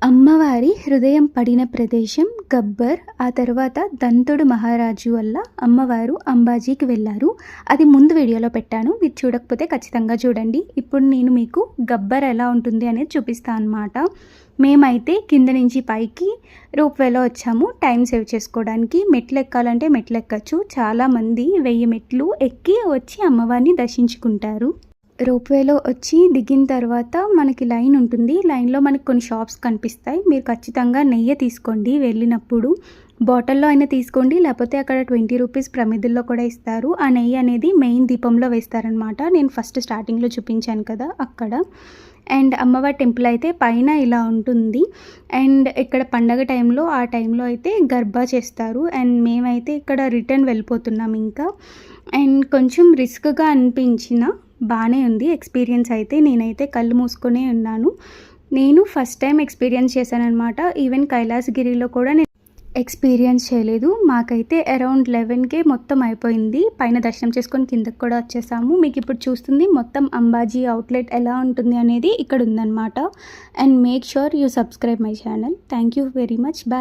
అమ్మవారి హృదయం పడిన ప్రదేశం గబ్బర్. ఆ తర్వాత దంతుడు మహారాజు వల్ల అమ్మవారు అంబాజీకి వెళ్ళారు. అది ముందు వీడియోలో పెట్టాను, మీరు చూడకపోతే ఖచ్చితంగా చూడండి. ఇప్పుడు నేను మీకు గబ్బర్ ఎలా ఉంటుంది అనేది చూపిస్తాను అన్నమాట. మేమైతే కింద నుంచి పైకి రోప్వేలో వచ్చాము టైం సేవ్ చేసుకోవడానికి. మెట్లు ఎక్కాలంటే మెట్లు ఎక్కచ్చు. చాలామంది 1000 మెట్లు ఎక్కి వచ్చి అమ్మవారిని దర్శించుకుంటారు. రోప్వేలో వచ్చి దిగిన తర్వాత మనకి లైన్ ఉంటుంది. లైన్లో మనకి కొన్ని షాప్స్ కనిపిస్తాయి. మీరు ఖచ్చితంగా నెయ్యి తీసుకోండి వెళ్ళినప్పుడు. బాటిల్లో అయినా తీసుకోండి, లేకపోతే అక్కడ 20 రూపీస్ ప్రమిదల్లో కూడా ఇస్తారు. ఆ నెయ్యి అనేది మెయిన్ దీపంలో వేస్తారనమాట. నేను ఫస్ట్ స్టార్టింగ్లో చూపించాను కదా అక్కడ. అండ్ అమ్మవారి టెంపుల్ అయితే పైన ఇలా ఉంటుంది. అండ్ ఇక్కడ పండగ టైంలో ఆ టైంలో అయితే గర్బా చేస్తారు. అండ్ మేమైతే ఇక్కడ రిటర్న్ వెళ్ళిపోతున్నాం ఇంకా. అండ్ కొంచెం రిస్క్గా అనిపించిన బాగానే ఉంది ఎక్స్పీరియన్స్ అయితే. నేనైతే కళ్ళు మూసుకొనే ఉన్నాను. నేను ఫస్ట్ టైం ఎక్స్పీరియన్స్ చేశానమాట. ఈవెన్ కైలాసగిరిలో కూడా నేను ఎక్స్పీరియన్స్ చేయలేదు. మాకైతే అరౌండ్ 11కే మొత్తం అయిపోయింది. పైన దర్శనం చేసుకొని కిందకి కూడా వచ్చేసాము. మీకు ఇప్పుడు చూస్తుంది మొత్తం అంబాజీ అవుట్లెట్ ఎలా ఉంటుంది అనేది ఇక్కడ ఉందన్నమాట. And make sure you subscribe my channel. Thank you very much. Bye.